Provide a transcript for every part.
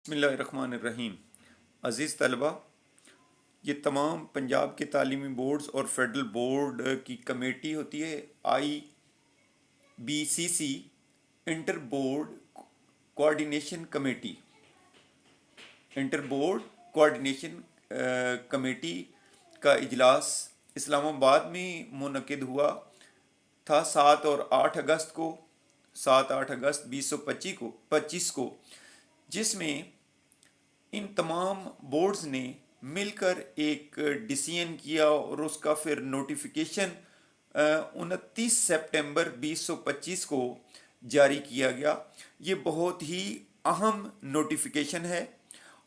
बिस्मिल्लाहिर्रहमानिर्रहीम। अज़ीज़ तलबा, ये तमाम पंजाब के तालीमी बोर्ड्स और फेडरल बोर्ड की कमेटी होती है IBCC, inter board coordination committee. Inter board coordination committee का इजलास इस्लामाबाद में मुनक़िद हुआ था 7 और 8 अगस्त को 7-8 अगस्त 2025 को, जिसमें इन तमाम बोर्ड्स ने मिलकर एक डिसीजन किया और उसका फिर नोटिफिकेशन 29 सितंबर 2025 को जारी किया गया। ये बहुत ही अहम नोटिफिकेशन है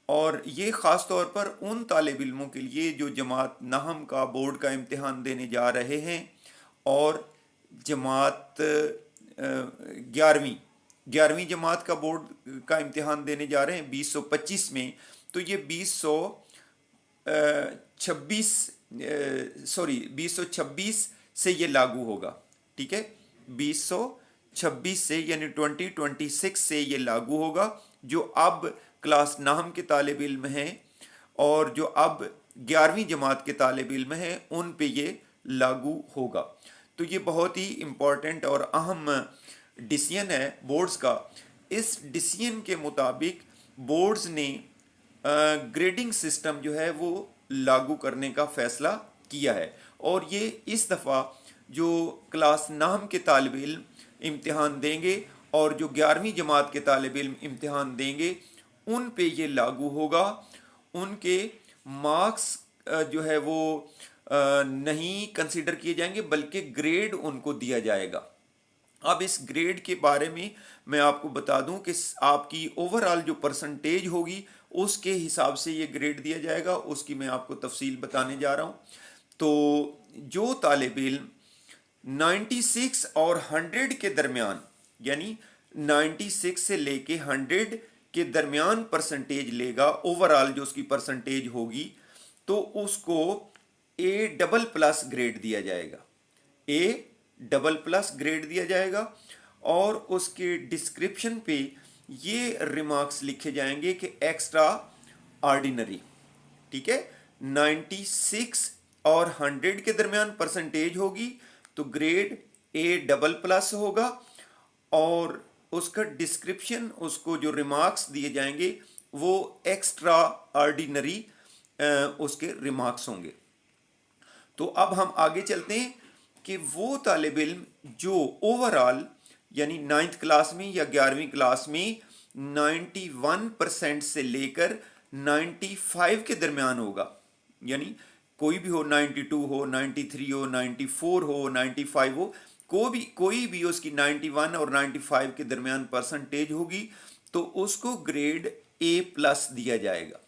और ये ख़ास तौर पर उन तालिब इल्मों के लिए जो जमात नहम का बोर्ड का इम्तिहान देने जा रहे हैं और जमात 11वीं जमात का बोर्ड का इम्तिहान देने जा रहे हैं 2025 में। तो ये 2026 से ये लागू होगा। ठीक है, 2026 से यानी 2026 से ये लागू होगा। जो अब क्लास नाहम के तालिब इल्म हैं और जो अब 11वीं जमात के तालिब इल्म हैं उन पे ये लागू होगा। तो ये बहुत ही इम्पोर्टेंट और अहम डिसीजन है बोर्ड्स का। इस डिसीजन के मुताबिक बोर्ड्स ने ग्रेडिंग सिस्टम जो है वो लागू करने का फ़ैसला किया है और ये इस दफ़ा जो क्लास नाहम के तालिब इल्म इम्तिहान देंगे और जो 11वीं जमात के तालिब इल्म इम्तिहान देंगे उन पे ये लागू होगा। उनके मार्क्स जो है वो नहीं कंसीडर किए जाएंगे बल्कि ग्रेड उनको दिया जाएगा। अब इस ग्रेड के बारे में मैं आपको बता दूं कि आपकी ओवरऑल जो परसेंटेज होगी उसके हिसाब से ये ग्रेड दिया जाएगा। उसकी मैं आपको तफसील बताने जा रहा हूं। तो जो तालिब इल्म 96 और 100 के दरमियान यानी 96 से लेके 100 के दरमियान परसेंटेज लेगा, ओवरऑल जो उसकी परसेंटेज होगी, तो उसको A++ ग्रेड दिया जाएगा। A++ ग्रेड दिया जाएगा और उसके डिस्क्रिप्शन पे ये रिमार्क्स लिखे जाएंगे कि एक्स्ट्रा ऑर्डिनरी। ठीक है, 96 और 100 के दरमियान परसेंटेज होगी तो ग्रेड A++ होगा और उसका डिस्क्रिप्शन, उसको जो रिमार्क्स दिए जाएंगे वो एक्स्ट्रा ऑर्डिनरी उसके रिमार्क्स होंगे। तो अब हम आगे चलते हैं कि वो तालिब इल्म जो ओवरऑल यानी 9th क्लास में या 11वीं क्लास में 91% से लेकर 95 के दरमियान होगा, यानी कोई भी हो, 92 हो, 93 हो, 94 हो, 95 हो, कोई भी उसकी 91 और 95 के दरमियान परसेंटेज होगी तो उसको ग्रेड A+ दिया जाएगा।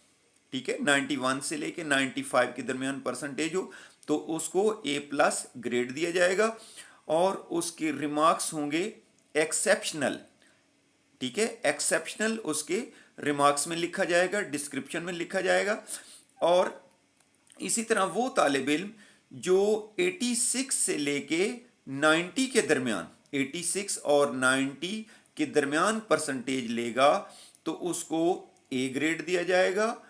ठीक है, 91 से लेके 95 के दरमियान परसेंटेज हो तो उसको A+ ग्रेड दिया जाएगा और उसके रिमार्क्स होंगे एक्सेप्शनल। ठीक है, एक्सेप्शनल उसके रिमार्क्स में लिखा जाएगा, डिस्क्रिप्शन में लिखा जाएगा। और इसी तरह वो तालिब इल्म जो 86 से लेके 90 के दरमियान, 86 और 90 के दरमियान परसेंटेज लेगा तो उसको A ग्रेड दिया जाएगा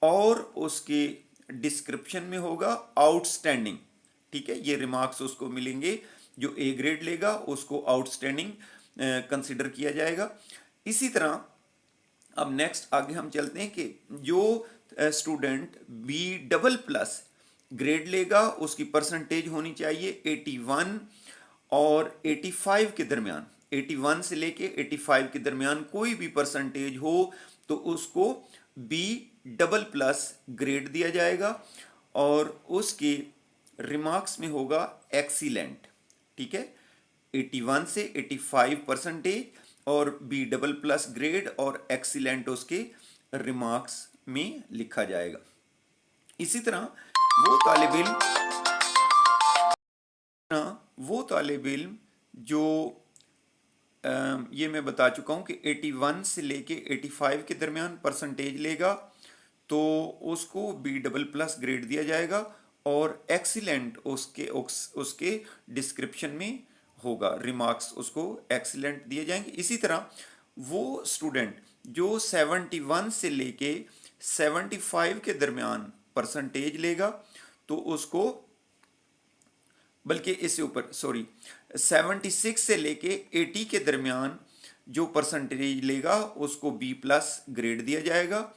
और उसके डिस्क्रिप्शन में होगा आउटस्टैंडिंग। ठीक है, ये रिमार्क्स उसको मिलेंगे। जो A ग्रेड लेगा उसको आउटस्टैंडिंग कंसिडर किया जाएगा। इसी तरह अब नेक्स्ट आगे हम चलते हैं कि जो स्टूडेंट B++ ग्रेड लेगा उसकी परसेंटेज होनी चाहिए 81 और 85 के दरमियान। 81 से लेके 85 के दरमियान कोई भी परसेंटेज हो तो उसको B++ ग्रेड दिया जाएगा और उसके रिमार्क्स में होगा एक्सीलेंट। ठीक है, 81 से 85 परसेंटेज और B++ ग्रेड और एक्सीलेंट उसके रिमार्क्स में लिखा जाएगा। इसी तरह वो तालिब इल्म जो ये मैं बता चुका हूँ कि 81 से लेके 85 के दरमियान परसेंटेज लेगा तो उसको B++ ग्रेड दिया जाएगा और एक्सीलेंट उसके डिस्क्रिप्शन में होगा, रिमार्क्स उसको एक्सीलेंट दिए जाएंगे। इसी तरह वो स्टूडेंट जो 71 से लेके 75 के दरमियान परसेंटेज लेगा तो उसको, बल्कि इससे ऊपर 76 से लेके 80 के दरमियान जो परसेंटेज लेगा उसको B+ ग्रेड दिया जाएगा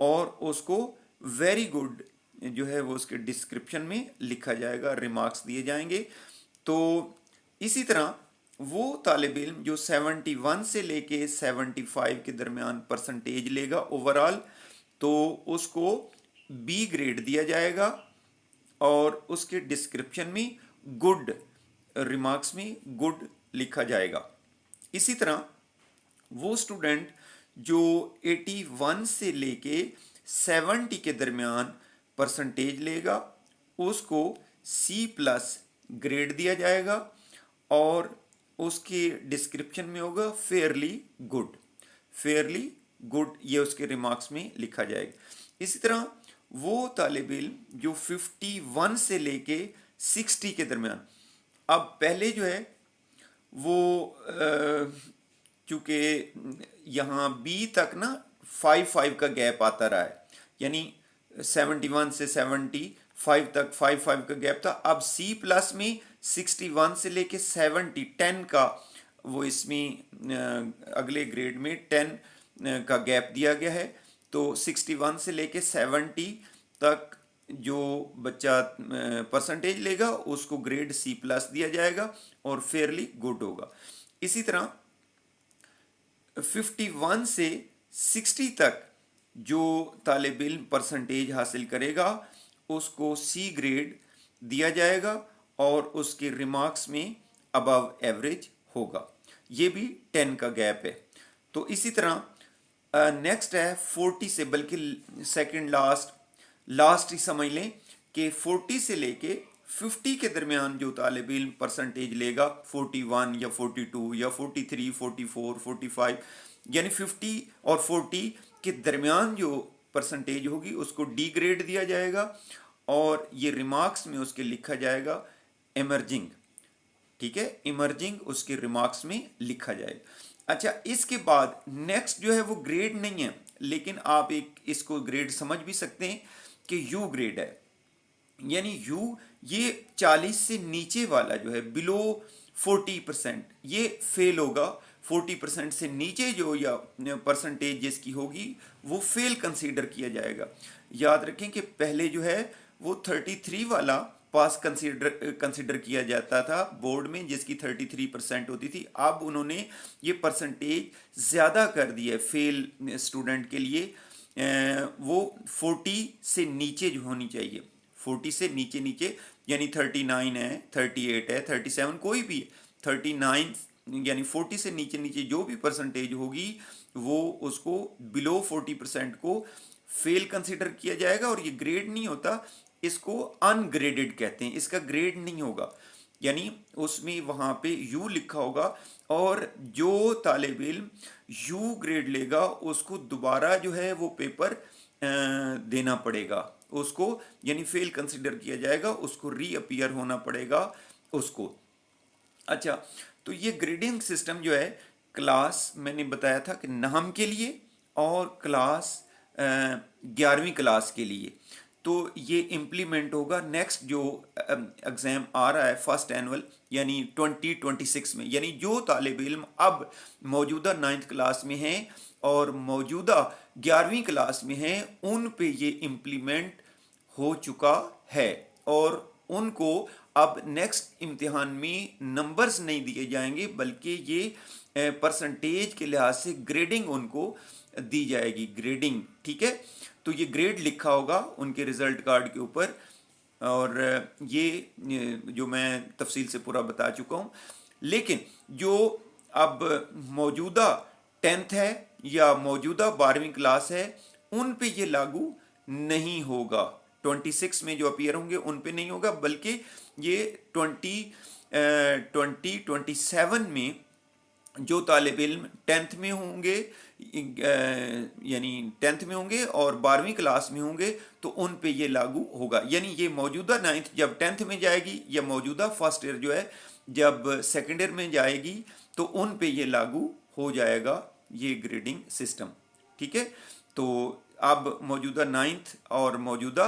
और उसको वेरी गुड जो है वो उसके डिस्क्रिप्शन में लिखा जाएगा, रिमार्क्स दिए जाएंगे। तो इसी तरह वो तालिब इल्म जो 71 से लेके 75 के दरमियान परसेंटेज लेगा ओवरऑल, तो उसको B ग्रेड दिया जाएगा और उसके डिस्क्रिप्शन में गुड, रिमार्क्स में गुड लिखा जाएगा। इसी तरह वो स्टूडेंट जो 81 से लेके 70 के दरमियान परसेंटेज लेगा उसको C+ ग्रेड दिया जाएगा और उसके डिस्क्रिप्शन में होगा फेयरली गुड, ये उसके रिमार्क्स में लिखा जाएगा। इसी तरह वो तालिब इल्म जो 51 से लेके 60 के दरमियान, अब पहले जो है वो चूँकि यहाँ B तक ना 5 का गैप आता रहा है, यानी 71 से 75 तक 5 का गैप था। अब C+ में 61 से लेके 70 10 का वो इसमें अगले ग्रेड में 10 का गैप दिया गया है। तो 61 से लेके 70 तक जो बच्चा परसेंटेज लेगा उसको ग्रेड C+ दिया जाएगा और फेयरली गुड होगा। इसी तरह 51 से 60 तक जो तालिब इल्म परसेंटेज हासिल करेगा उसको C ग्रेड दिया जाएगा और उसके रिमार्क्स में अबव एवरेज होगा। ये भी 10 का गैप है। तो इसी तरह नेक्स्ट है 40 से, बल्कि सेकंड लास्ट ही समझ लें कि 40 से लेके 50 के दरमियान जो तालिब इल्म परसेंटेज लेगा 41 या 42 या 43, 44, 45, यानी 50 और 40 के दरमियान जो परसेंटेज होगी उसको D ग्रेड दिया जाएगा और ये रिमार्क्स में उसके लिखा जाएगा इमर्जिंग। ठीक है, इमर्जिंग उसके रिमार्क्स में लिखा जाएगा। अच्छा, इसके बाद नेक्स्ट जो है वो ग्रेड नहीं है, लेकिन आप एक इसको ग्रेड समझ भी सकते हैं कि U ग्रेड है, यानी U ये 40 से नीचे वाला जो है बिलो 40% ये फेल होगा। 40% से नीचे जो या परसेंटेज जिसकी होगी वो फेल कंसीडर किया जाएगा। याद रखें कि पहले जो है वो 33 वाला पास कंसीडर किया जाता था बोर्ड में, जिसकी 33% होती थी। अब उन्होंने ये परसेंटेज ज़्यादा कर दी है फेल स्टूडेंट के लिए, वो 40 से नीचे जो होनी चाहिए, 40 से नीचे यानी 39 है, 38 है, 37 कोई भी 39 यानी 40 से नीचे जो भी परसेंटेज होगी वो उसको बिलो 40% को फेल कंसिडर किया जाएगा और ये ग्रेड नहीं होता, इसको अनग्रेडेड कहते हैं, इसका ग्रेड नहीं होगा। यानी उसमें वहाँ पे U लिखा होगा और जो तालिब इल्म U ग्रेड लेगा उसको दोबारा जो है वो पेपर देना पड़ेगा उसको, यानी फेल कंसिडर किया जाएगा, उसको रीअपीयर होना पड़ेगा उसको। अच्छा, तो ये ग्रेडिंग सिस्टम जो है क्लास मैंने बताया था कि नाम के लिए और क्लास 11वीं क्लास के लिए, तो ये इम्प्लीमेंट होगा नेक्स्ट जो एग्ज़ाम आ रहा है फर्स्ट एनुअल यानी 2026 में। यानी जो तालिब इल्म अब मौजूदा 9th क्लास में हैं और मौजूदा 11वीं क्लास में हैं उन पे ये इम्प्लीमेंट हो चुका है और उनको अब नेक्स्ट इम्तिहान में नंबर्स नहीं दिए जाएंगे बल्कि ये परसेंटेज के लिहाज से ग्रेडिंग उनको दी जाएगी, ग्रेडिंग। ठीक है, तो ये ग्रेड लिखा होगा उनके रिज़ल्ट कार्ड के ऊपर और ये जो मैं तफसील से पूरा बता चुका हूँ। लेकिन जो अब मौजूदा 10th है या मौजूदा 12वीं क्लास है उन पे ये लागू नहीं होगा, 26 में जो अपीयर होंगे उन पे नहीं होगा, बल्कि ये 2027 में जो तालिब इल्म 10th में होंगे यानी 10th में होंगे और 12वीं क्लास में होंगे तो उन पे ये लागू होगा। यानी ये मौजूदा 9th जब 10th में जाएगी या मौजूदा फर्स्ट ईयर जो है जब सेकेंड ईयर में जाएगी तो उन पे ये लागू हो जाएगा ये ग्रेडिंग सिस्टम। ठीक है। तो अब मौजूदा 9th और मौजूदा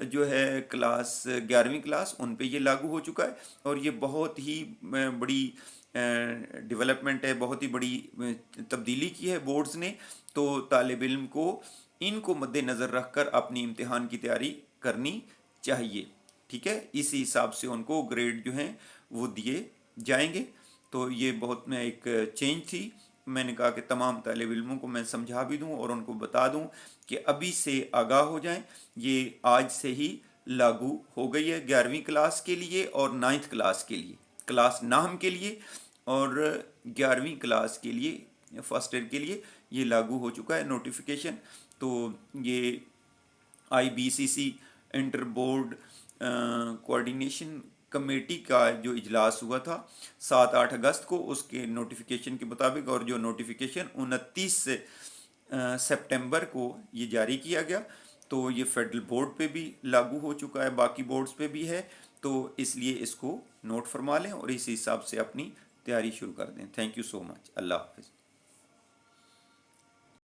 जो है क्लास 11वीं क्लास, उन पे ये लागू हो चुका है और ये बहुत ही बड़ी डेवलपमेंट है, बहुत ही बड़ी तब्दीली की है बोर्ड्स ने। तो तालिब इल्म को इनको मद्देनज़र रख कर अपनी इम्तिहान की तैयारी करनी चाहिए, ठीक है। इसी हिसाब से उनको ग्रेड जो हैं वो दिए जाएंगे। तो ये बहुत में एक चेंज थी। मैंने कहा कि तमाम तालिब इल्मों को मैं समझा भी दूं और उनको बता दूं कि अभी से आगाह हो जाएं। ये आज से ही लागू हो गई है 11वीं क्लास के लिए और 9th क्लास के लिए, क्लास नाम के लिए, और 11वीं क्लास के लिए फर्स्ट ईयर के लिए ये लागू हो चुका है नोटिफिकेशन। तो ये IBCC inter board coordination committee का जो इजलास हुआ था 7-8 अगस्त को, उसके नोटिफिकेशन के मुताबिक, और जो नोटिफिकेशन 29 सितंबर को ये जारी किया गया। तो ये फेडरल बोर्ड पे भी लागू हो चुका है, बाकी बोर्ड्स पे भी है। तो इसलिए इसको नोट फरमा लें और इस हिसाब से अपनी तैयारी शुरू कर दें। Thank you so much. अल्लाह हाफिज़।